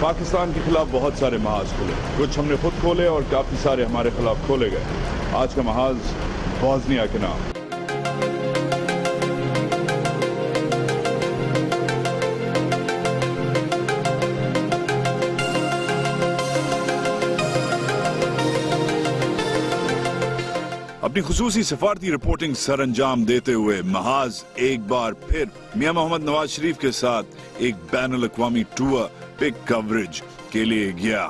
पाकिस्तान के खिलाफ बहुत सारे महाज खुले, कुछ हमने खुद खोले और काफ़ी सारे हमारे खिलाफ खोले गए। आज का महाज बोस्निया के नाम। अपनी खुसूसी सफारती रिपोर्टिंग सरअंजाम देते हुए महाज एक बार फिर मियां मोहम्मद नवाज शरीफ के साथ एक बैनुल अक़वामी टूर पे कवरेज के लिए गया।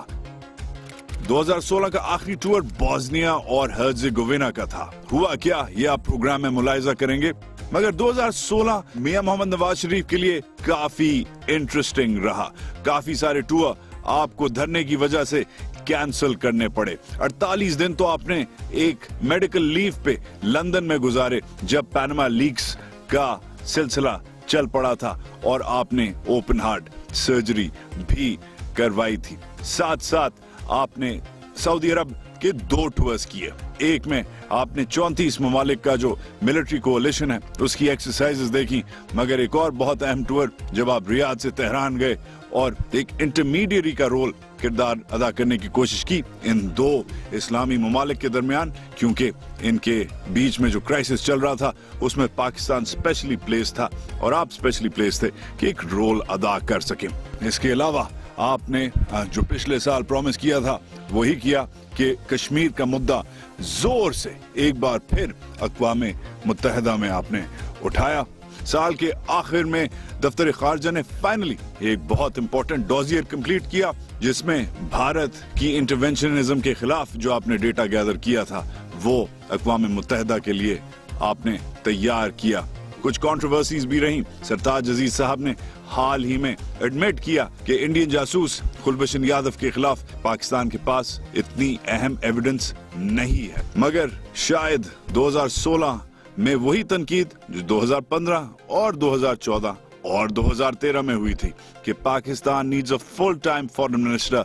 2016 का आखिरी टूर बोस्निया और हर्ज़ेगोविना का था। हुआ क्या, ये आप प्रोग्राम में मुलाहिज़ा करेंगे। मगर 2016 मियां मोहम्मद नवाज शरीफ के लिए काफी इंटरेस्टिंग रहा। काफी सारे टूर आपको धरने की वजह से कैंसिल करने पड़े। 48 दिन तो आपने एक मेडिकल लीव पे लंदन में गुजारे जब पैनामा लीक्स का सिलसिला चल पड़ा था और आपने ओपन हार्ट सर्जरी भी करवाई थी। साथ साथ आपने सऊदी अरब के 2 टूर्स किए। एक में आपने 34 ममालिक का जो मिलिट्री कोalition है उसकी एक्सरसाइजेस देखी, मगर एक और बहुत अहम टूर जब आप रियाद से तेहरान गए और एक इंटरमीडिएरी का रोल किरदार अदा करने की कोशिश की इन 2 इस्लामी ममालिक के दरमियान, क्योंकि इनके बीच में जो क्राइसिस चल रहा था उसमें पाकिस्तान स्पेशली प्लेस था और आप स्पेशली प्लेस थे कि एक रोल अदा कर सकें। इसके अलावा आपने जो पिछले साल प्रॉमिस किया था वही किया कि कश्मीर का मुद्दा जोर से एक बार फिर अक़वाम मुत्तहिदा में आपने उठाया। साल के आखिर में दफ्तर खारजा ने फाइनली एक बहुत इंपॉर्टेंट डॉजियर कंप्लीट किया जिसमें भारत की इंटरवेंशनिज्म के खिलाफ जो आपने डेटा गैदर किया था वो अक़वाम मुत्तहिदा के लिए आपने तैयार किया। कुछ कंट्रोवर्सीज भी रही। सरताज अजीज साहब ने हाल ही में एडमिट किया कि इंडियन जासूस कुलभूषण यादव के खिलाफ पाकिस्तान के पास इतनी अहम एविडेंस नहीं है। मगर शायद 2016 में वही तनकीद जो 2015 और 2014 और 2013 में हुई थी कि Pakistan needs a full time foreign minister,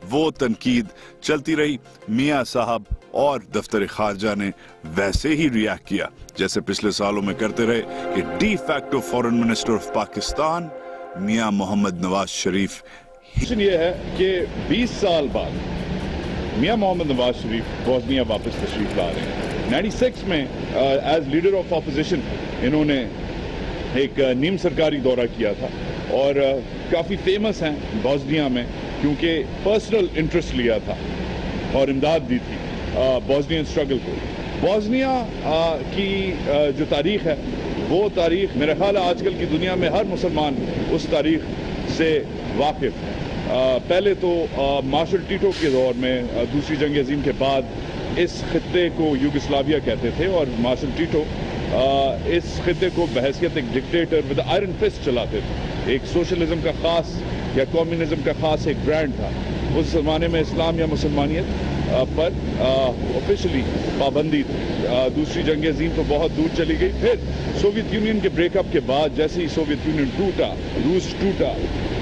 वो तनकीद चलती रही। मियां साहब और दफ्तर खारजा ने वैसे ही रिएक्ट किया जैसे पिछले सालों में करते रहे कि de facto foreign minister of Pakistan Mian Mohammad Nawaz Sharif. ये है कि 20 साल बाद मियां मोहम्मद नवाज शरीफ बोस्निया वापस तशरीफ ला रहे हैं। 96 में एज लीडर ऑफ ऑपोजिशन इन्होंने एक नीम सरकारी दौरा किया था और काफ़ी फेमस हैं बोस्निया में क्योंकि पर्सनल इंटरेस्ट लिया था और इमदाद दी थी बोस्नियन स्ट्रगल को। बोस्निया की जो तारीख है वो तारीख मेरा ख्याल है आजकल की दुनिया में हर मुसलमान उस तारीख से वाकिफ है। पहले तो मार्शल टीटो के दौर में दूसरी जंग अजीम के बाद इस खित्ते को यूगोस्लाविया कहते थे और मार्शल टीटो इस खित्ते को बहैसियत एक डिक्टेटर विद आयरन फिस्ट चलाते थे। एक सोशलिज्म का खास या कम्युनिज्म का खास एक ब्रांड था। उस जमाने में इस्लाम या मुसलमानियत पर ऑफिशियली पाबंदी थी। दूसरी जंग अजीम तो बहुत दूर चली गई। फिर सोवियत यूनियन के ब्रेकअप के बाद जैसे ही सोवियत यूनियन टूटा, रूस टूटा,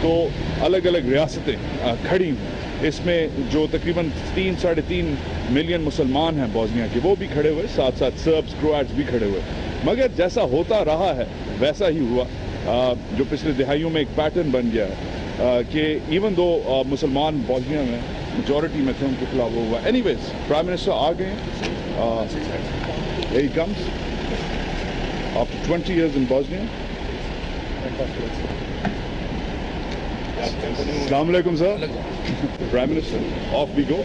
तो अलग अलग रियासतें खड़ी हुई। इसमें जो तकरीबन 3-3.5 मिलियन मुसलमान हैं बोस्निया के वो भी खड़े हुए, साथ साथ सर्ब्स क्रोएट्स भी खड़े हुए। मगर जैसा होता रहा है वैसा ही हुआ। जो पिछले दिहाइयों में एक पैटर्न बन गया है कि इवन दो मुसलमान बोस्निया में मेजॉरिटी में थे उनके खिलाफ वो हुआ। एनीवेज प्राइम मिनिस्टर आ गए हैं। Here he comes after 20 years in Bosnia. अस्सलाम वालेकुम sir. Prime minister of we go.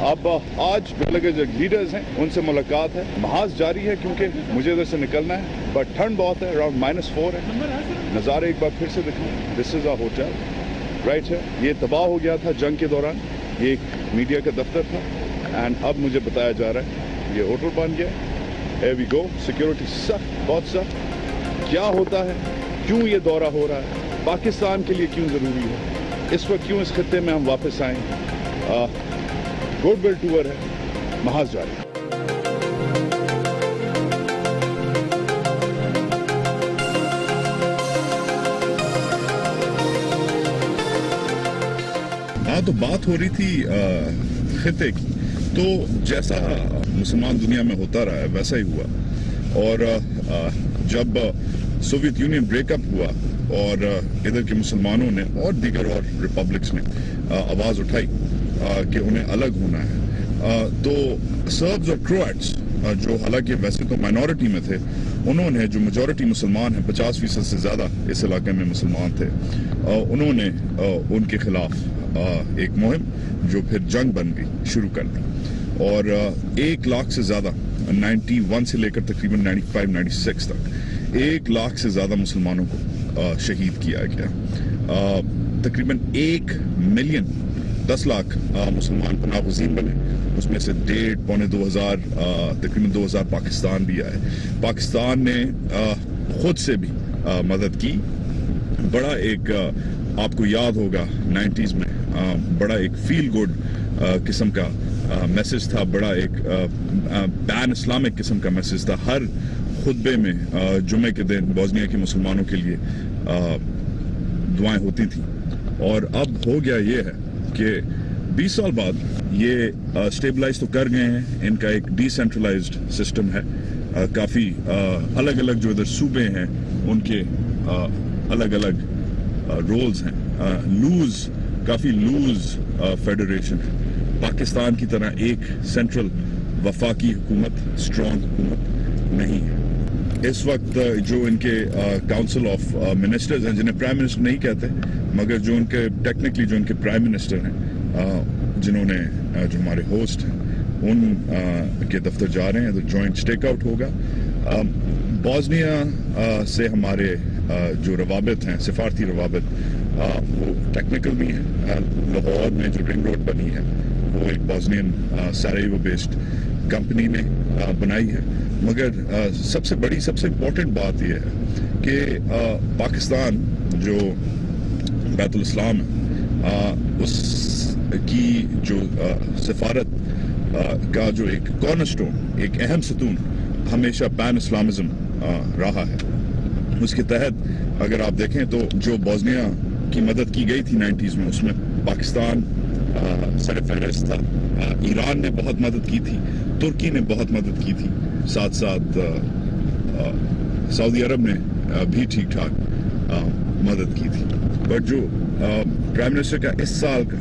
अब आज लगे जो लीडर्स हैं उनसे मुलाकात है। महाज जारी है क्योंकि मुझे इधर से निकलना है, बट ठंड बहुत है, अराउंड -4 है। नज़ारे एक बार फिर से दिखाएं। This is a hotel right है। ये तबाह हो गया था जंग के दौरान, ये एक मीडिया का दफ्तर था एंड अब मुझे बताया जा रहा है ये होटल बन गया। Here we go। सिक्योरिटी सख्त, बहुत सख्त। क्या होता है, क्यों ये दौरा हो रहा है, पाकिस्तान के लिए क्यों ज़रूरी है, इस वक्त क्यों इस खित्ते में हम वापस आए, गुडविल टूर है, महाज जारी। हाँ, तो बात हो रही थी खित्ते की, तो जैसा मुसलमान दुनिया में होता रहा है वैसा ही हुआ। और जब सोवियत यूनियन ब्रेकअप हुआ और इधर के मुसलमानों ने और दीगर और रिपब्लिक्स ने आवाज़ उठाई कि उन्हें अलग होना है। तो सर्ब्स और क्रोएट्स जो हालांकि वैसे तो माइनॉरिटी में थे, उन्होंने, जो मेजॉरिटी मुसलमान हैं, 50% से ज़्यादा इस इलाके में मुसलमान थे, उन्होंने उनके खिलाफ एक मुहिम जो फिर जंग बन गई शुरू कर दी और 1 लाख से ज़्यादा 91 से लेकर तकरीबन 95-96 तक 1 लाख से ज़्यादा मुसलमानों को शहीद किया गया। तकरीबन 1 मिलियन 10 लाख मुसलमान पनाहगज़ीन बने, उसमें से 1.5-2 तकरीबन 2000 पाकिस्तान भी आए। पाकिस्तान ने खुद से भी मदद की। बड़ा एक आपको याद होगा 90s में बड़ा एक फील गुड किस्म का मैसेज था, बड़ा एक पैन इस्लामिक किस्म का मैसेज था। हर खुतबे में जुमे के दिन बोस्निया के मुसलमानों के लिए दुआएं होती थी। और अब हो गया ये है कि 20 साल बाद ये स्टेबलाइज तो कर गए हैं, इनका एक डिसेंट्रलाइज्ड सिस्टम है, काफ़ी अलग अलग जो इधर सूबे हैं उनके अलग अलग रोल्स हैं, काफ़ी लूज फेडरेशन है। पाकिस्तान की तरह एक सेंट्रल वफाकी हुकूमत, स्ट्रॉन्ग हुकूमत नहीं है। इस वक्त जो इनके काउंसिल ऑफ मिनिस्टर्स हैं, जिन्हें प्राइम मिनिस्टर नहीं कहते, मगर जो उनके टेक्निकली जो उनके प्राइम मिनिस्टर हैं, जिन्होंने जो हमारे होस्ट हैं, उन के दफ्तर जा रहे हैं। तो जॉइंट स्टेक आउट होगा। बोस्निया से हमारे जो रवाबित हैं, सिफारती रवाबित, वो टेक्निकल भी हैं। लाहौर में जो रिंग रोड बनी है वो एक बोस्नियन सरायेवो बेस्ड कंपनी ने बनाई है। मगर सबसे बड़ी, सबसे इम्पोर्टेंट बात यह है कि पाकिस्तान जो बैतुल इस्लाम है, उसकी जो सफारत का जो एक कॉर्नरस्टोन, एक अहम सतून हमेशा पैन इस्लामिज्म रहा है। उसके तहत अगर आप देखें तो जो बोस्निया की मदद की गई थी 90s में, उसमें पाकिस्तान सरफहरिस्त था। ईरान ने बहुत मदद की थी, तुर्की ने बहुत मदद की थी, साथ साथ सऊदी अरब ने भी ठीक ठाक मदद की थी। बट जो प्राइम मिनिस्टर का इस साल का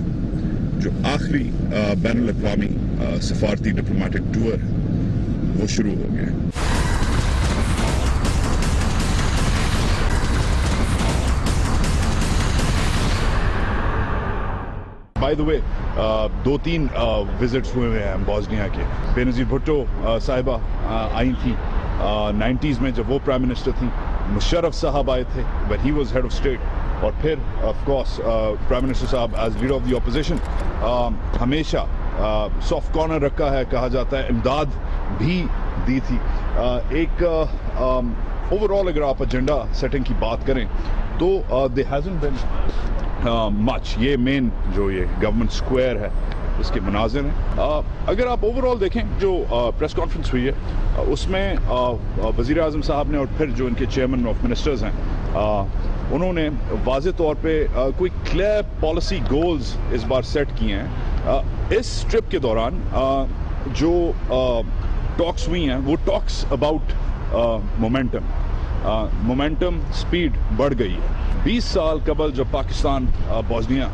जो आखिरी बैनुल अक़वामी सफारती डिप्लोमेटिक टूर है वो शुरू हो गया। बाय द वे 2-3 विजिट्स हुए हैं बोस्निया के। बेनज़ीर भुट्टो साहिबा आई थी 90s में जब वो प्राइम मिनिस्टर थी। मुशर्रफ साहब आए थे when he was head of state. और फिर ऑफ कोर्स प्राइम मिनिस्टर साहब as leader of the opposition हमेशा सॉफ्ट कॉर्नर रखा है, कहा जाता है। इमदाद भी दी थी। एक ओवरऑल अगर आप एजेंडा सेटिंग की बात करें तो दे हैजंट बीन मच। ये मेन जो ये गवर्नमेंट स्क्वायर है इसके मनाजिर हैं। अगर आप ओवरऑल देखें जो प्रेस कॉन्फ्रेंस हुई है उसमें वज़ीर आज़म साहब ने और फिर जो इनके चेयरमैन ऑफ मिनिस्टर्स हैं उन्होंने वाज़े तौर पे कोई क्लियर पॉलिसी गोल्स इस बार सेट किए हैं। इस ट्रिप के दौरान जो टॉक्स हुई हैं वो टॉक्स अबाउट मोमेंटम स्पीड बढ़ गई है। 20 साल कबल जब पाकिस्तान बोस्निया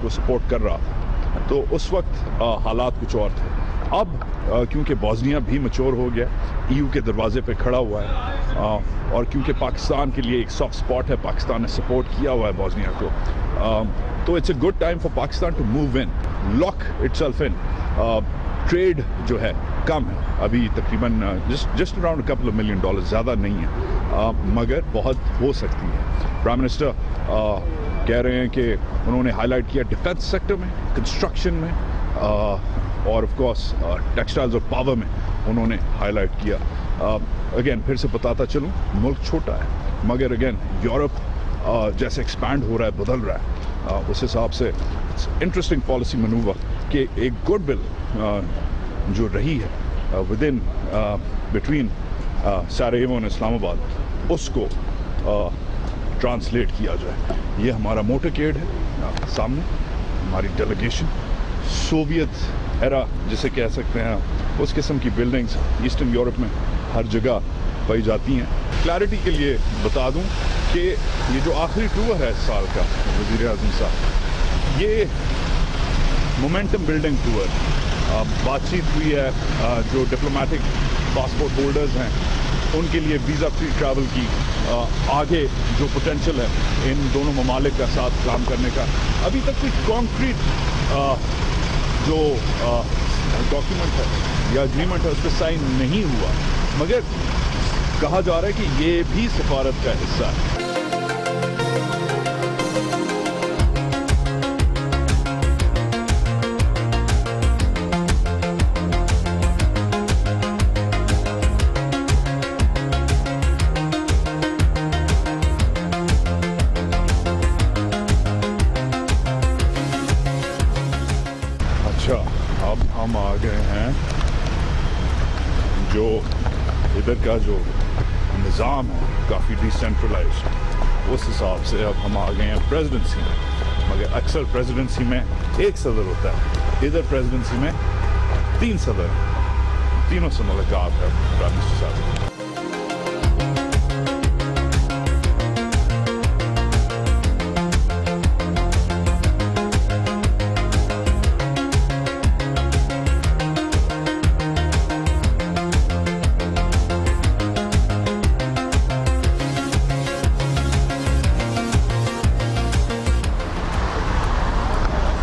को सपोर्ट कर रहा था तो उस वक्त हालात कुछ और थे। अब क्योंकि बोस्निया भी मैच्योर हो गया, EU के दरवाजे पे खड़ा हुआ है और क्योंकि पाकिस्तान के लिए एक सॉफ्ट स्पॉट है, पाकिस्तान ने सपोर्ट किया हुआ है बोस्निया को, तो it's a good time for Pakistan to move in, lock itself in. Trade जो है कम है अभी, तकरीबन जस्ट अराउंड $2 मिलियन, ज़्यादा नहीं है, मगर बहुत हो सकती है। प्राइम मिनिस्टर कह रहे हैं कि उन्होंने हाईलाइट किया डिफेंस सेक्टर में, कंस्ट्रक्शन में और ऑफ कोर्स टेक्सटाइल्स और पावर में उन्होंने हाईलाइट किया। अगेन फिर से बताता चलूँ, मुल्क छोटा है मगर अगेन यूरोप जैसे एक्सपैंड हो रहा है, बदल रहा है, उस हिसाब से इंटरेस्टिंग पॉलिसी मनूवर कि एक गुडविल जो रही है विद इन बिटवीन सरायेवो और इस्लामाबाद, उसको ट्रांसलेट किया जाए। ये हमारा मोटरकेड है, सामने हमारी डेलीगेशन, सोवियत एरा जिसे कह सकते हैं, उस किस्म की बिल्डिंग्स ईस्टर्न यूरोप में हर जगह पाई जाती हैं। क्लैरिटी के लिए बता दूं कि ये जो आखिरी टूर है इस साल का वज़ीर आज़म साहब, ये मोमेंटम बिल्डिंग टूर, बातचीत हुई है जो डिप्लोमेटिक पासपोर्ट होल्डर्स हैं उनके लिए वीज़ा फ्री ट्रैवल की, आगे जो पोटेंशियल है इन दोनों ममालिक का साथ काम करने का। अभी तक कोई कॉन्क्रीट जो डॉक्यूमेंट है या एग्रीमेंट है उस पर साइन नहीं हुआ, मगर कहा जा रहा है कि ये भी सफारत का हिस्सा है। अब हम आ गए हैं जो इधर का जो निज़ाम है काफ़ी डिसेंट्रलाइज्ड, उस हिसाब से अब हम आ गए हैं प्रेसिडेंसी में। मगर अक्सर प्रेसिडेंसी में एक सदर होता है, इधर प्रेसिडेंसी में 3 सदर, तीनों से मुलाकात है प्राइम मिनिस्टर साहब।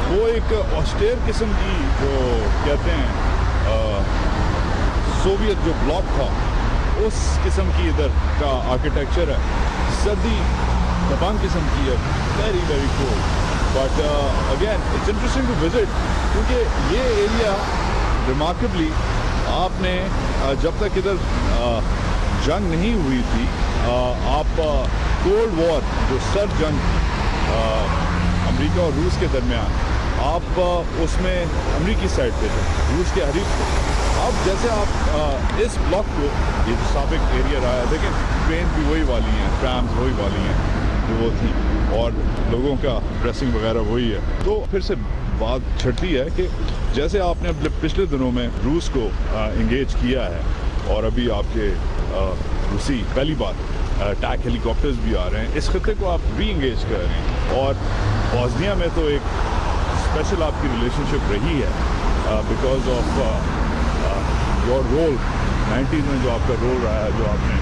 वो एक ऑस्टेयर किस्म की जो कहते हैं सोवियत जो ब्लॉक था उस किस्म की इधर का आर्किटेक्चर है, सर्दी दबंग किस्म की है, very very cool. But again it's interesting to visit, क्योंकि ये एरिया रिमार्केबली आपने जब तक इधर जंग नहीं हुई थी, आप कोल्ड वॉर जो सर्द जंग अमेरिका और रूस के दरमियान, आप उसमें अमेरिकी साइड पे थे, रूस के हरीफ थे। अब जैसे आप इस ब्लॉक को, ये जो साबिक एरिया रहा है, लेकिन ट्रेन भी वही वाली हैं, ट्रैम्स वही वाली हैं जो वो थी, और लोगों का ड्रेसिंग वगैरह वही है। तो फिर से बात छटती है कि जैसे आपने अपने पिछले दिनों में रूस को इंगेज किया है, और अभी आपके रूसी पहली बार अटैक हेलीकॉप्टर्स भी आ रहे हैं, इस खत्ते को आप री इंगेज कर रहे हैं। और बॉस्निया में तो एक स्पेशल आपकी रिलेशनशिप रही है because of your role 90s में, जो आपका रोल रहा है, जो आपने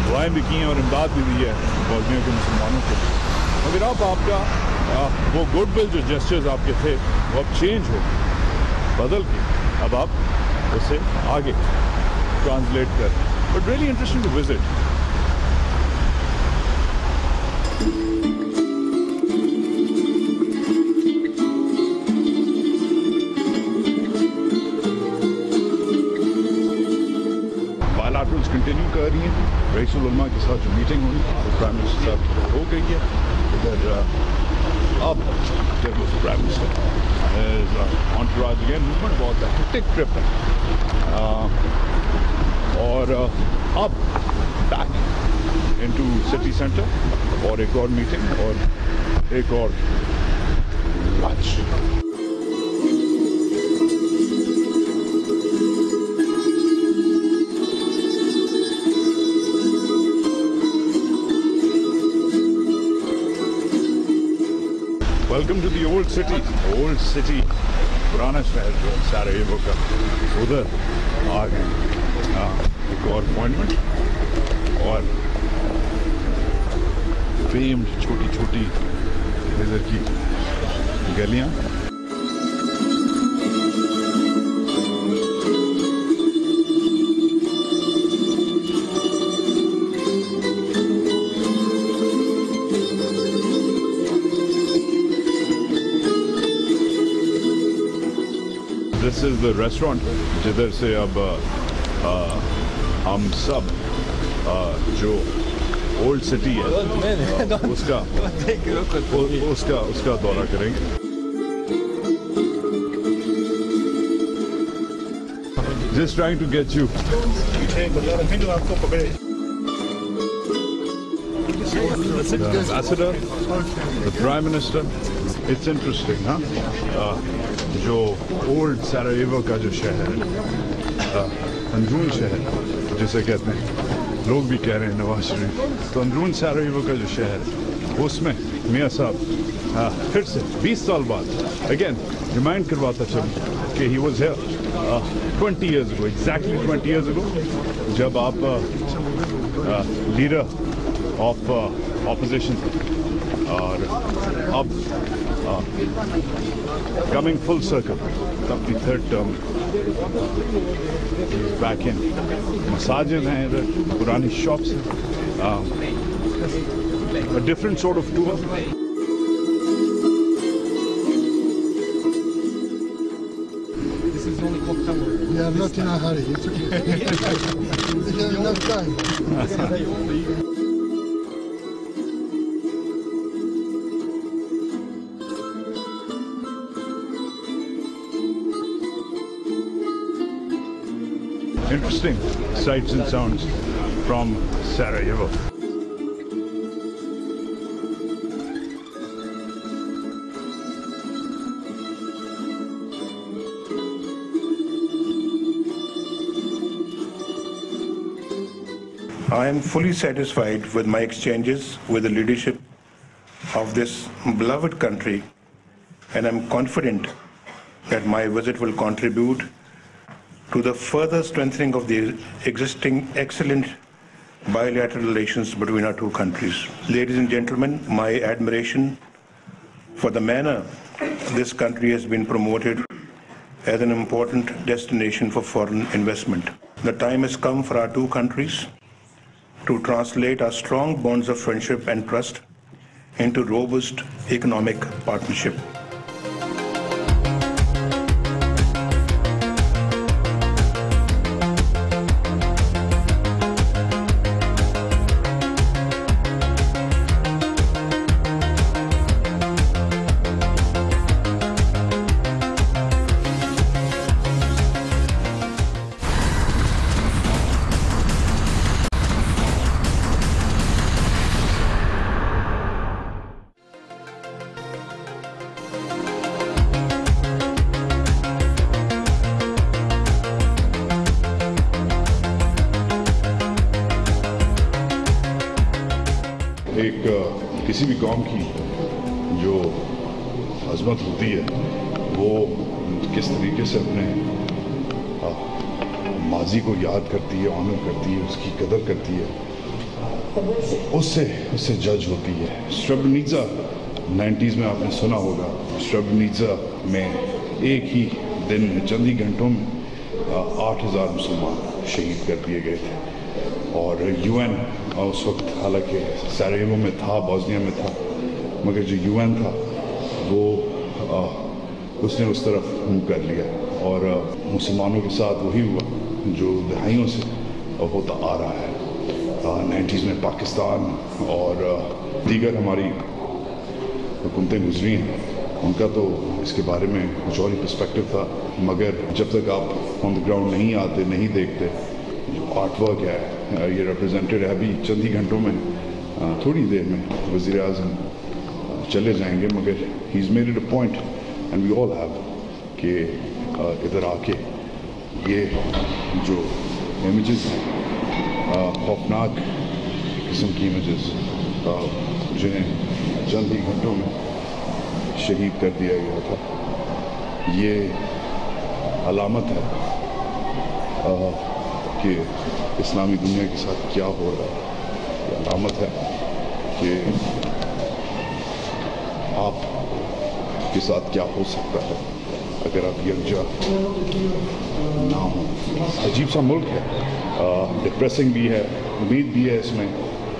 दुआएं भी की हैं और इमदाद भी दी है बॉस्निया के मुसलमानों को। मगर अब आपका वो गुडविल जो जेस्चर्स आपके थे वो अब चेंज हो, बदल के अब आप उसे आगे ट्रांसलेट कर, but really interesting to visit. Bilaterals continue कर रही हैं, रईसुल उलमा के साथ जो मीटिंग हुई वो प्राइम मिनिस्टर साहब हो गई है। इधर अब जब उस प्राइम मिनिस्टर ऑन्टराज अगेन मूवमेंट, बहुत हेक्टिक ट्रिप है, और अब बैक इनटू सिटी सेंटर और एक और मीटिंग और एक और lunch. Welcome to the old city. Old city, पुराना शहर जो है सरायेवो का, उधर आ गए। एक और अपॉइंटमेंट और फेम्ड छोटी छोटी इधर की गलियां। दिस इज द रेस्टोरेंट जिधर से अब हम सब जो ओल्ड सिटी है उसका दौरा करेंगे। Just trying to get you. आपको पकड़े ambassador, the prime minister. It's interesting, हाँ, जो ओल्ड सरायेवो का जो शहर है, अंदरून शहर जिसे कहते हैं, लोग भी कह रहे हैं नवाज शरीफ। तो अंदरून सरायेवो का जो शहर है उसमें मियाँ साहब फिर से 20 साल बाद अगेन रिमाइंड करवाता चलूँ कि he was here 20 years ago, exactly 20 years ago, जब आप लीडर ऑफ ऑपोजिशन और अब कमिंग फुल सर्कल अपनी थर्ड टर्म बैक इन। मसाजिद हैं इधर, पुरानी शॉप्स हैं, different sort of tour. We are not in a hurry. It's okay. We have enough time. Interesting sights and sounds from Sarajevo. I am fully satisfied with my exchanges with the leadership of this beloved country, and I'm confident that my visit will contribute to the further strengthening of the existing excellent bilateral relations between our two countries. Ladies and gentlemen, my admiration for the manner this country has been promoted as an important destination for foreign investment. The time has come for our two countries to translate our strong bonds of friendship and trust into robust economic partnership. एक किसी भी कौम की जो अजमत होती है वो किस तरीके से अपने माजी को याद करती है, ऑनर करती है, उसकी कदर करती है, उससे जज होती है। स्रेब्रेनिचा 90s में आपने सुना होगा। स्रेब्रेनिचा में एक ही दिन में, चंद ही घंटों में 8,000 मुसलमान शहीद कर दिए गए थे। और यूएन उस वक्त हालांकि सरायेवो में था, बॉस्निया में था, मगर जो यूएन था वो उसने उस तरफ मुँह कर लिया और मुसलमानों के साथ वही हुआ जो दहाइयों से होता आ रहा है। 90s में पाकिस्तान और दीगर हमारी हुकूमतें गुजरी हैं, उनका तो इसके बारे में कुछ और ही पर्सपेक्टिव था। मगर जब तक आप ऑन द ग्राउंड नहीं आते, नहीं देखते, जो आर्टवर्क है ये रिप्रेजेंटेड है। अभी चंद ही घंटों में, थोड़ी देर में वज़ीर आज़म चले जाएंगे, मगर he is made it a point and we all have कि इधर आके ये जो इमेजेस हैं, खौफनाक किस्म की इमेजेस, जिन्हें चंद ही घंटों में शहीद कर दिया गया था, ये अलामत है कि इस्लामी दुनिया के साथ क्या हो रहा है। ये अलामत है कि आप के साथ क्या हो सकता है अगर आप यकजा ना हो। अजीब सा मुल्क है, डिप्रेसिंग भी है, उम्मीद भी है इसमें।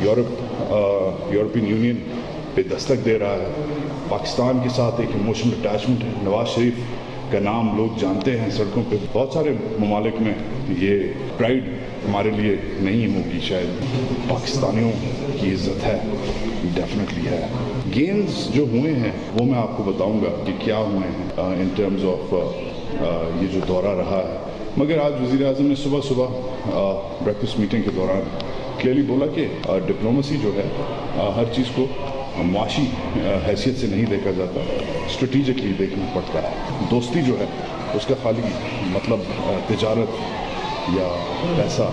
यूरोपियन यूनियन पे दस्तक दे रहा है। पाकिस्तान के साथ एक इमोशनल अटैचमेंट है। नवाज शरीफ का नाम लोग जानते हैं सड़कों पे। बहुत सारे ममालिक में ये प्राइड हमारे लिए नहीं होगी, शायद पाकिस्तानियों की इज्जत है, डेफिनेटली है। गेम्स जो हुए हैं वो मैं आपको बताऊंगा कि क्या हुए हैं इन टर्म्स ऑफ ये जो दौरा रहा है। मगर आज वज़ीर आज़म ने सुबह सुबह ब्रेकफास्ट मीटिंग के दौरान क्लियरली बोला कि डिप्लोमेसी जो है हर चीज़ को माशी हैसियत से नहीं देखा जाता, स्ट्रेटिजिकली देखना पड़ता है। दोस्ती जो है उसका खाली मतलब तिजारत या पैसा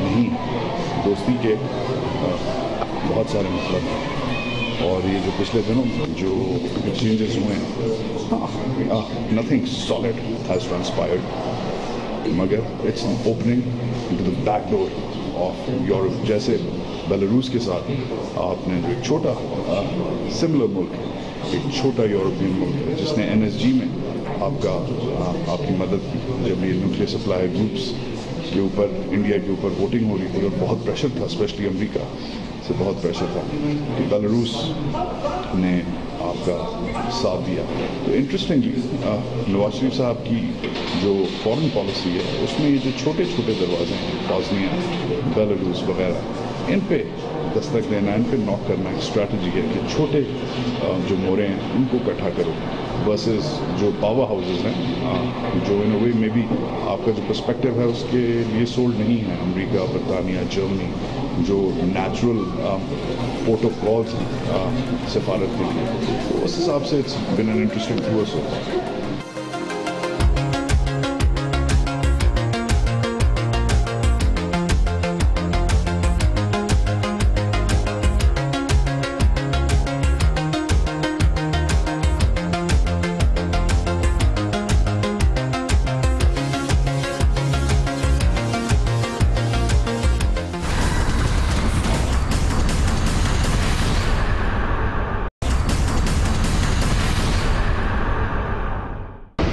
नहीं, दोस्ती के बहुत सारे मतलब हैं। और ये जो पिछले दिनों जो एक्सचेंजेस हुए हैं, नथिंग सॉलिड हैज़ ट्रांसपायर्ड, मगर it's opening to the back door of Europe. जैसे बेलारूस के साथ आपने जो एक छोटा सिमिलर मुल्क, एक छोटा यूरोपियन मुल्क है जिसने NSG में आपकी मदद की, जब ये न्यूक्लियर सप्लाई ग्रुप्स के ऊपर, इंडिया के ऊपर वोटिंग हो रही थी और बहुत प्रेशर था, स्पेशली अमेरिका से बहुत प्रेशर था कि बेलारूस ने आपका साथ दिया। तो इंटरेस्टिंगली नवाज शरीफ साहब की जो फॉरेन पॉलिसी है उसमें ये जो छोटे छोटे दरवाजे हैं, बॉस्निया, बेलारूस वगैरह, इन पे दस्तक देना, इन पे नॉक करना एक स्ट्रैटेजी है कि छोटे जो मोरे हैं उनको इकट्ठा करो वर्सेस जो पावर हाउसेस हैं जो इन वे में भी आपका जो पर्सपेक्टिव है उसके लिए सोल्ड नहीं है, अमेरिका, बरतानिया, जर्मनी, जो नेचुरल पोर्ट ऑफ कॉल्स हैं सफारत के लिए। तो उस हिसाब से it's been an interesting tour so far.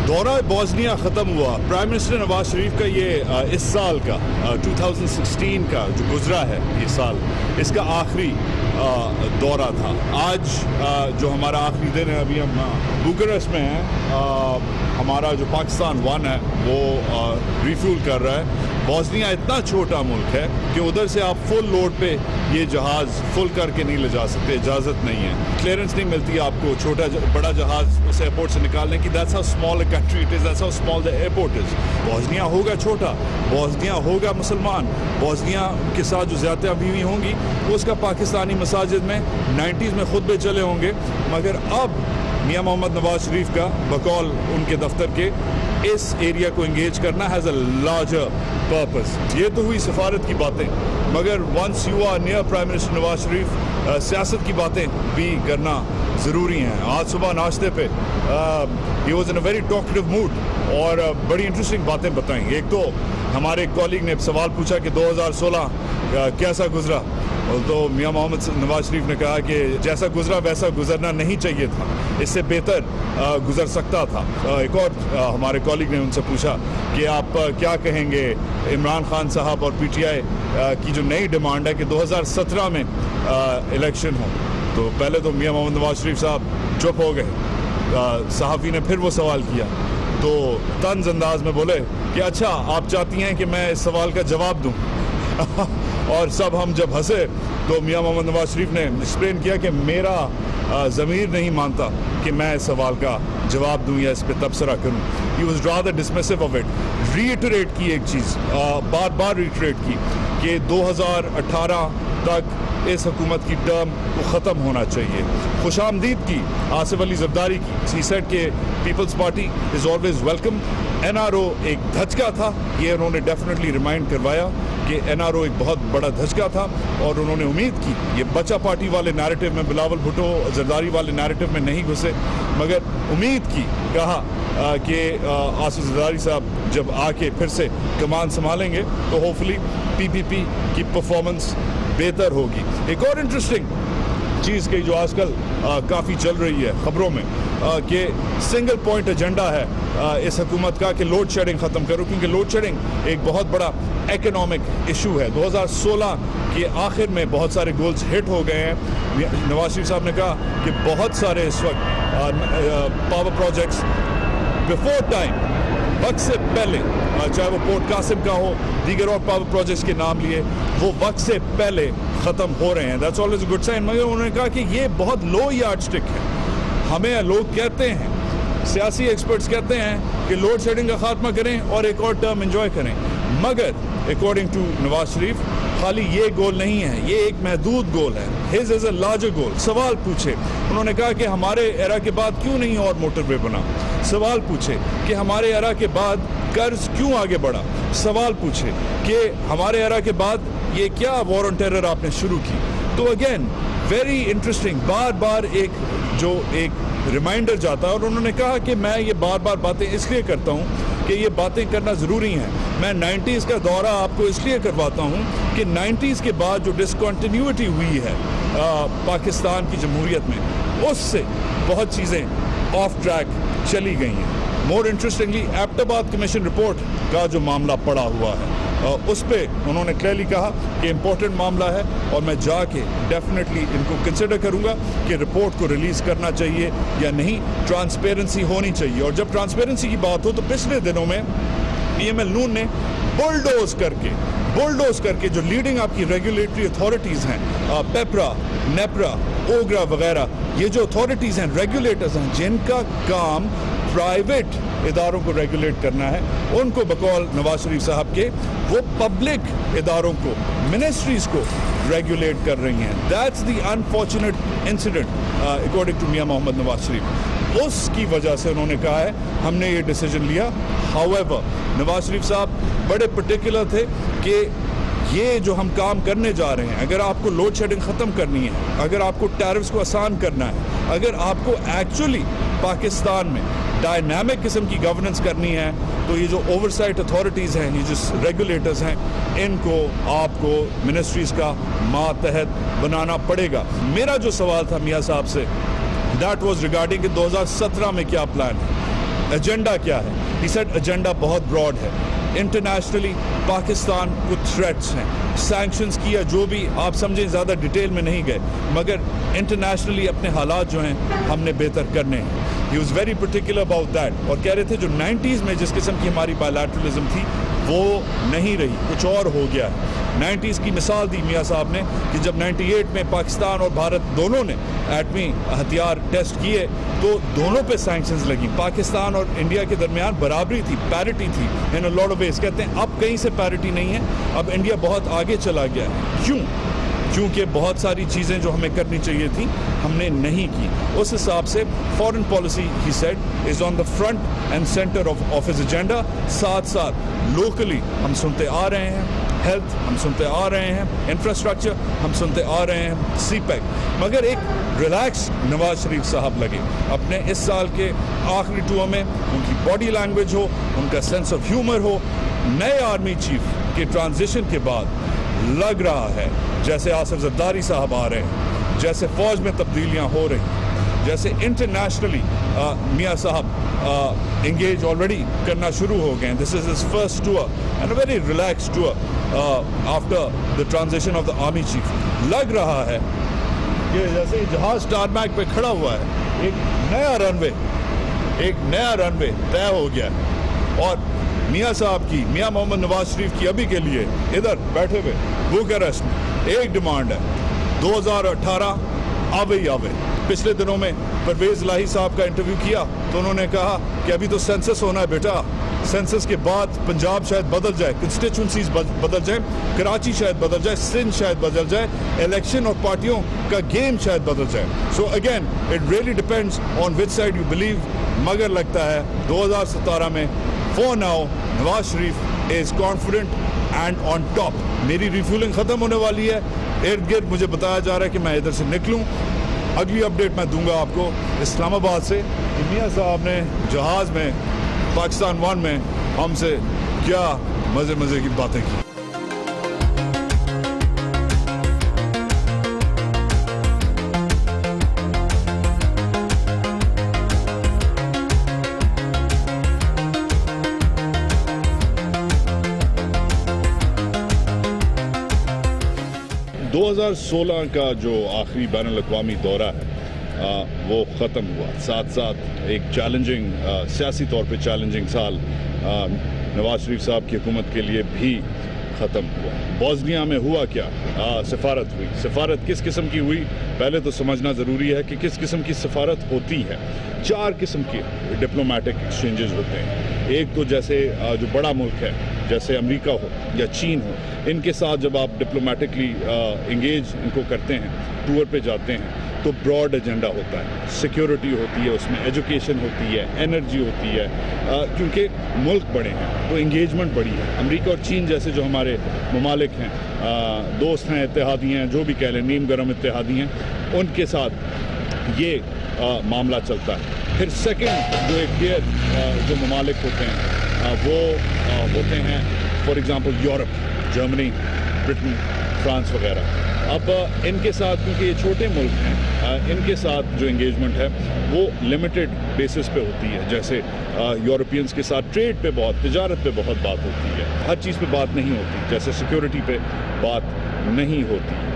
दौरा बॉस्निया ख़त्म हुआ। प्राइम मिनिस्टर नवाज शरीफ का ये इस साल का 2016 का जो गुजरा है ये साल, इसका आखिरी दौरा था। आज जो हमारा आखिरी दिन है, अभी हम बुखारेस्ट में हैं। हमारा जो पाकिस्तान 1 है वो रिफ्यूल कर रहा है। बॉस्निया इतना छोटा मुल्क है कि उधर से आप फुल लोड पे ये जहाज़ फुल करके नहीं ले जा सकते, इजाज़त नहीं है, क्लियरेंस नहीं मिलती आपको बड़ा जहाज़ उस एयरपोर्ट से निकालने की। That's how small a country it is, that's how small the airport is. Bosnia होगा छोटा, बॉस्निया होगा मुसलमान, बॉस्निया के साथ जो ज़्यादा बीवी होंगी वो उसका पाकिस्तानी मसाजिद में 90s में खुतबे चले होंगे। मगर अब मियां मोहम्मद नवाज शरीफ का बकौल उनके दफ्तर के इस एरिया को इंगेज करना हैज़ अ लार्जर पर्पस। ये तो हुई सफारत की बातें, मगर once you are near prime minister Nawaz Sharif सियासत की बातें भी करना ज़रूरी हैं। आज सुबह नाश्ते पे he was in a very talkative mood और बड़ी इंटरेस्टिंग बातें बताई। एक तो हमारे कॉलीग ने सवाल पूछा कि 2016 कैसा गुजरा, तो मियां मोहम्मद नवाज शरीफ ने कहा कि जैसा गुजरा वैसा गुजरना नहीं चाहिए था, इससे बेहतर गुजर सकता था। एक और हमारे कॉलीग ने उनसे पूछा कि आप क्या कहेंगे इमरान खान साहब और PTI की जो नई डिमांड है कि 2017 में इलेक्शन हो। तो पहले तो मियां मोहम्मद नवाज शरीफ साहब चुप हो गए। सहाफ़ी ने फिर वो सवाल किया तो तंज अंदाज में बोले कि अच्छा आप चाहती हैं कि मैं इस सवाल का जवाब दूं। और सब हम जब हंसे तो मियां मोहम्मद नवाज शरीफ ने एक्सप्लेन किया कि मेरा ज़मीर नहीं मानता कि मैं इस सवाल का जवाब दूं या इस पर तबसरा करूं। He was rather dismissive of it. Reiterate की एक चीज़, बार बार रीइटरेट की कि 2018 तक इस हुकूमत की टर्म को ख़त्म होना चाहिए। खुशामदीद की आसिफ अली ज़रदारी की, ही सेड कि Peoples Party is always welcome. NRO एक धचका था, ये उन्होंने डेफिनेटली रिमाइंड करवाया कि NRO एक बहुत बड़ा धचका था और उन्होंने उम्मीद की ये बच्चा पार्टी वाले नैरेटिव में, बिलावल भुट्टो जरदारी वाले नैरेटिव में नहीं घुसे, मगर उम्मीद की, कहा कि आसिफ जरदारी साहब जब आके फिर से कमान संभालेंगे तो होपफुली PPP की परफॉर्मेंस बेहतर होगी। एक और इंटरेस्टिंग चीज़ की जो आजकल काफ़ी चल रही है ख़बरों में कि सिंगल पॉइंट एजेंडा है इस हुकूमत का कि लोड शेडिंग ख़त्म करो, क्योंकि लोड शेडिंग एक बहुत बड़ा इकोनॉमिक इशू है। 2016 के आखिर में बहुत सारे गोल्स हिट हो गए हैं। नवाज शरीफ साहब ने कहा कि बहुत सारे इस वक्त पावर प्रोजेक्ट्स बिफोर टाइम, वक्त से पहले, चाहे वो पोर्ट कासिम का हो, दीगर और पावर प्रोजेक्ट्स के नाम लिए, वो वक्त से पहले ख़त्म हो रहे हैं। That's always a good sign. मगर उन्होंने कहा कि ये बहुत लो यार्ड स्टिक है। हमें लोग कहते हैं, सियासी एक्सपर्ट्स कहते हैं कि लोड शेडिंग का खात्मा करें और एक और टर्म एंजॉय करें, मगर अकॉर्डिंग टू नवाज शरीफ खाली ये गोल नहीं है, ये एक महदूद गोल है। His is a larger goal. सवाल पूछे, उन्होंने कहा कि हमारे एरा के बाद क्यों नहीं और मोटरवे बना। सवाल पूछे कि हमारे एरा के बाद कर्ज क्यों आगे बढ़ा। सवाल पूछे कि हमारे एरा के बाद ये क्या वॉर ऑन टेरर आपने शुरू की। तो अगेन वेरी इंटरेस्टिंग, बार बार एक रिमाइंडर जाता है। और उन्होंने कहा कि मैं ये बार बार बातें इसलिए करता हूँ कि ये बातें करना ज़रूरी हैं। मैं 90s का दौरा आपको इसलिए करवाता हूँ कि 90s के बाद जो डिसकंटिन्यूटी हुई है पाकिस्तान की जमहूरियत में, उससे बहुत चीज़ें ऑफ ट्रैक चली गई हैं। मोर इंटरेस्टिंगली एबटाबाद कमीशन रिपोर्ट का जो मामला पड़ा हुआ है उस पर उन्होंने क्लियरली कहा कि इम्पोर्टेंट मामला है और मैं जाके डेफिनेटली इनको कंसिडर करूंगा कि रिपोर्ट को रिलीज़ करना चाहिए या नहीं। ट्रांसपेरेंसी होनी चाहिए। और जब ट्रांसपेरेंसी की बात हो तो पिछले दिनों में PML नून ने बुलडोज करके जो लीडिंग आपकी रेगुलेटरी अथॉरिटीज़ हैं, पेपरा, नेपरा, ओगरा वगैरह, ये जो अथॉरिटीज़ हैं, रेगुलेटर्स हैं, जिनका काम प्राइवेट इदारों को रेगुलेट करना है, उनको बकौल नवाज शरीफ साहब के वो पब्लिक इदारों को, मिनिस्ट्रीज को रेगुलेट कर रही हैं। That's the unfortunate incident according to Mian Mohammad Nawaz Sharif. उसकी वजह से उन्होंने कहा है हमने ये डिसीजन लिया। हाउएवर नवाज शरीफ साहब बड़े पर्टिकुलर थे कि ये जो हम काम करने जा रहे हैं, अगर आपको लोड शेडिंग ख़त्म करनी है, अगर आपको टैरिफ्स को आसान करना है, अगर आपको एक्चुअली पाकिस्तान में डायनामिक किस्म की गवर्नेंस करनी है, तो ये जो ओवरसाइट अथॉरिटीज़ हैं, ये जो रेगुलेटर्स हैं, इनको आपको मिनिस्ट्रीज़ का मातहत बनाना पड़ेगा। मेरा जो सवाल था मियाँ साहब से, दैट वाज रिगार्डिंग कि 2017 में क्या प्लान है, एजेंडा क्या है। ही सेड एजेंडा बहुत ब्रॉड है। इंटरनेशनली पाकिस्तान को थ्रेट्स हैं, सैंक्शंस किया, जो भी आप समझें, ज़्यादा डिटेल में नहीं गए, मगर इंटरनेशनली अपने हालात जो हैं हमने बेहतर करने हैं। He was very particular about that और कह रहे थे जो 90s में जिस किस्म की हमारी बायलैटरलिज्म थी वो नहीं रही, कुछ और हो गया है। 90s की मिसाल दी मियाँ साहब ने कि जब 98 में पाकिस्तान और भारत दोनों ने एटमी हथियार टेस्ट किए तो दोनों पे सैंक्शंस लगी। पाकिस्तान और इंडिया के दरमियान बराबरी थी, पैरिटी थी इन अ लॉट ऑफ वेज। कहते हैं अब कहीं से पैरिटी नहीं है, अब इंडिया बहुत आगे चला गया है। क्यों? क्योंकि बहुत सारी चीज़ें जो हमें करनी चाहिए थी हमने नहीं की। उस हिसाब से foreign policy he said is on the front end centre of his agenda. साथ साथ लोकली हम सुनते आ रहे हैं, हेल्थ हम सुनते आ रहे हैं, इंफ्रास्ट्रक्चर हम सुनते आ रहे हैं, CPEC, मगर एक रिलैक्स नवाज शरीफ साहब लगे अपने इस साल के आखिरी टूर में। उनकी बॉडी लैंग्वेज हो, उनका सेंस ऑफ ह्यूमर हो, नए आर्मी चीफ के ट्रांजिशन के बाद लग रहा है जैसे आसिफ जरदारी साहब आ रहे हैं, जैसे फौज में तब्दीलियां हो रही हैं, जैसे इंटरनेशनली मियाँ साहब इंगेज ऑलरेडी करना शुरू हो गए। This is his first tour and a very relax tour after the transition of the army chief. लग रहा है कि जैसे जहाज टारमैक पे खड़ा हुआ है, एक नया रनवे तय हो गया है। और मियाँ साहब की, मियाँ मोहम्मद नवाज शरीफ की अभी के लिए इधर बैठे हुए बुखारेस्ट में एक डिमांड है, 2018 आवे। पिछले दिनों में परवेज लाही साहब का इंटरव्यू किया तो उन्होंने कहा कि अभी तो सेंसस होना है बेटा, सेंसस के बाद पंजाब शायद बदल जाए, कंस्टिट्यूंसीज बदल जाए, कराची शायद बदल जाए, सिंध शायद बदल जाए, इलेक्शन और पार्टियों का गेम शायद बदल जाए। So again it really depends on which side you believe. मगर लगता है 2017 में for now Nawaz Sharif is confident and on top. मेरी रिफ्यूलिंग खत्म होने वाली है, इर्द गिर्द मुझे बताया जा रहा है कि मैं इधर से निकलूं। अगली अपडेट मैं दूंगा आपको इस्लामाबाद से। मियाँ साहब ने जहाज में पाकिस्तान 1 में हमसे क्या मजे की बातें की। 2016 का जो आखिरी बैनुल-अक़वामी दौरा है वो ख़त्म हुआ। साथ साथ एक चैलेंजिंग, सियासी तौर पे चैलेंजिंग साल नवाज शरीफ साहब की हुकूमत के लिए भी ख़त्म हुआ। बोस्निया में हुआ क्या? सफ़ारत हुई। सफ़ारत किस किस्म की हुई पहले तो समझना ज़रूरी है कि किस किस्म की सफ़ारत होती है। 4 किस्म के डिप्लोमेटिक एक्सचेंजेस होते हैं। एक तो जैसे जो बड़ा मुल्क है जैसे अमेरिका हो या चीन हो, इनके साथ जब आप डिप्लोमेटिकली इंगेज इनको करते हैं, टूर पे जाते हैं, तो ब्रॉड एजेंडा होता है, सिक्योरिटी होती है, उसमें एजुकेशन होती है, एनर्जी होती है, क्योंकि मुल्क बड़े हैं तो इंगेजमेंट बड़ी है। अमेरिका और चीन जैसे जो हमारे ममालिक हैं, दोस्त हैं, इत्तेहादी हैं, जो भी कह लें, नीम गरम इत्तेहादी हैं, उनके साथ ये मामला चलता है। फिर सेकंड जो एक टियर जो ममालिक होते हैं वो होते हैं for example Europe, Germany, Britain, France वगैरह। अब इनके साथ क्योंकि ये छोटे मुल्क हैं, इनके साथ जो इंगेजमेंट है वो लिमिटेड बेसिस पे होती है। जैसे यूरोपियंस के साथ ट्रेड पे बहुत, तिजारत पे बहुत बात होती है, हर चीज़ पे बात नहीं होती, जैसे सिक्योरिटी पे बात नहीं होती।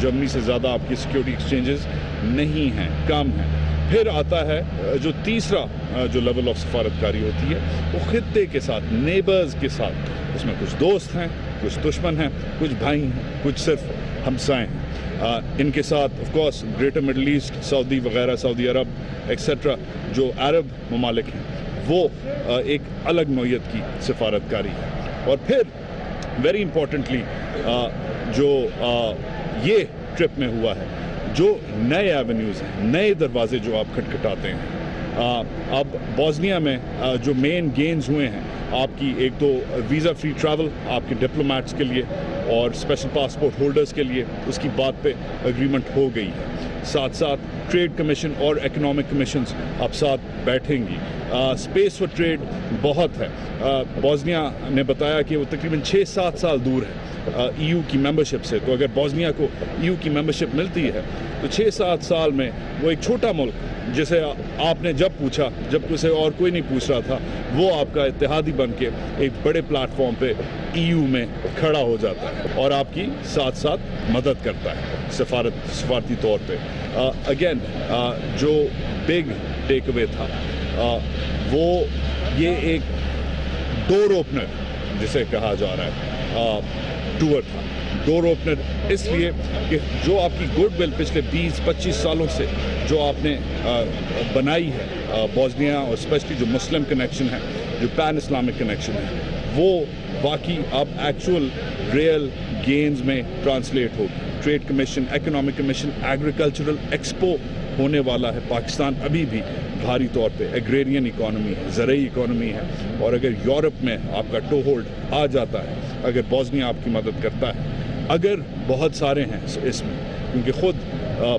जर्मनी से ज़्यादा आपकी सिक्योरिटी एक्सचेंजेस नहीं हैं, कम हैं। फिर आता है जो तीसरा जो लेवल ऑफ सफारतकारी होती है, वो खित्ते के साथ, नेबर्स के साथ। उसमें कुछ दोस्त हैं, कुछ दुश्मन हैं, कुछ भाई हैं, कुछ सिर्फ हमसाए हैं। इनके साथ of course greater middle east, Saudi वगैरह, सऊदी अरब एक्सेट्रा जो अरब ममालिक हैं, वो एक अलग नौयत की सफारतकारी है। और फिर वेरी इंपॉर्टेंटली जो ये ट्रिप में हुआ है, जो नए एवेन्यूज़ हैं, नए दरवाजे जो आप खटखटाते हैं। अब बॉस्निया में जो मेन गेन्स हुए हैं आपकी, एक तो वीज़ा फ्री ट्रैवल आपके डिप्लोमेट्स के लिए और स्पेशल पासपोर्ट होल्डर्स के लिए, उसकी बात पे एग्रीमेंट हो गई है। साथ साथ ट्रेड कमीशन और इकोनॉमिक कमीशंस अब साथ बैठेंगी। स्पेस फॉर ट्रेड बहुत है। बॉस्निया ने बताया कि वो तकरीबन 6-7 साल दूर है EU की मेंबरशिप से। तो अगर बॉस्निया को EU की मेंबरशिप मिलती है तो 6-7 साल में वो एक छोटा मुल्क, जिसे आपने जब पूछा, जब उसे और कोई नहीं पूछ रहा था, वो आपका इत्तेहादी बन के एक बड़े प्लेटफॉर्म पे EU में खड़ा हो जाता है और आपकी साथ साथ मदद करता है सफारती तौर पे। अगेन जो बिग टेक अवे था वो ये एक डोर ओपनर जिसे कहा जा रहा है टूर था। डोर ओपनर इसलिए कि जो आपकी गुडविल पिछले 20-25 सालों से जो आपने बनाई है बॉस्निया, और स्पेशली जो मुस्लिम कनेक्शन है, जो पैन इस्लामिक कनेक्शन है, वो बाकी अब एक्चुअल रियल गेन्स में ट्रांसलेट होगी। Trade commission, economic commission, agricultural expo होने वाला है। पाकिस्तान अभी भी भारी तौर पे एग्रेरियन इकॉनमी है, ज़रूरी इकॉनमी है, और अगर यूरोप में आपका टो होल्ड आ जाता है, अगर बॉस्निया आपकी मदद करता है, अगर बहुत सारे हैं इसमें, क्योंकि ख़ुद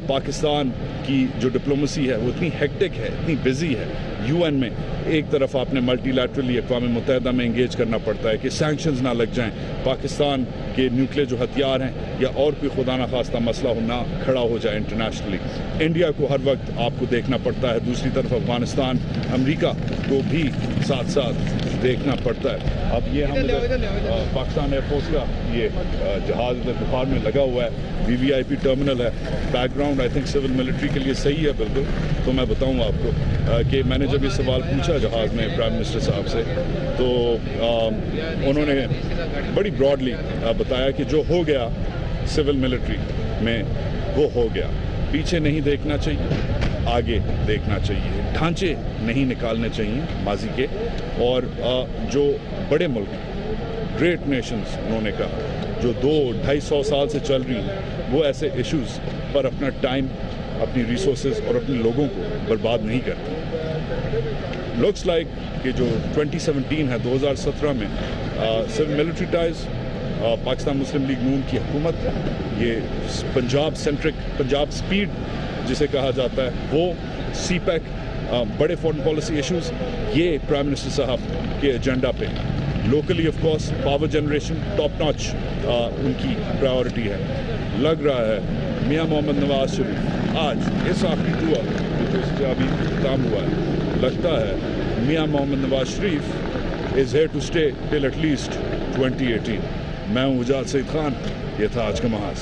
पाकिस्तान की जो डिप्लोमेसी है वो इतनी हेक्टिक है, इतनी बिजी है। UN में एक तरफ आपने मल्टीलैटरली अक़वाम मुत्तहिदा में इंगेज करना पड़ता है कि सैंक्शंस ना लग जाएं, पाकिस्तान के न्यूक्लियर जो हथियार हैं या और कोई खुदा ना खास्ता मसला हो ना खड़ा हो जाए इंटरनेशनली। इंडिया को हर वक्त आपको देखना पड़ता है, दूसरी तरफ अफगानिस्तान, अमेरिका को भी साथ साथ देखना पड़ता है। अब ये हम पाकिस्तान एयरफोर्स का ये जहाज़ इधर बुखार में लगा हुआ है, VVIP टर्मिनल है, background I think civil military के लिए सही है बिल्कुल। तो मैं बताऊँ आपको कि मैंने जब ये सवाल पूछा जहाज़ में प्राइम मिनिस्टर साहब से, तो उन्होंने बड़ी ब्रॉडली बताया कि जो हो गया सिविल मिलिट्री में वो हो गया, पीछे नहीं देखना चाहिए, आगे देखना चाहिए, ढांचे नहीं निकालने चाहिए माजी के। और जो बड़े मुल्क, ग्रेट नेशंस उन्होंने कहा, जो 200-250 साल से चल रही हैं, वो ऐसे इश्यूज़ पर अपना टाइम, अपनी रिसोर्सेज और अपने लोगों को बर्बाद नहीं करती। लुक्स लाइक कि जो 2017 है, 2017 में सिविल मिलिट्री टाइज, पाकिस्तान मुस्लिम लीग नून की हुकूमत, ये पंजाब सेंट्रिक, पंजाब स्पीड जिसे कहा जाता है, वो CPEC, बड़े फॉरेन पॉलिसी इश्यूज़, ये प्राइम मिनिस्टर साहब के एजेंडा पे। Locally of course power generation top notch उनकी प्रायोरिटी है। लग रहा है मियां मोहम्मद नवाज शरीफ आज इस आखिरी टूर जो अभी खत्म हुआ है, लगता है Mian Mohammad Nawaz Sharif is here to stay till at least 2018। मैं हूँ उजाद सईद खान, ये था आज का महाज।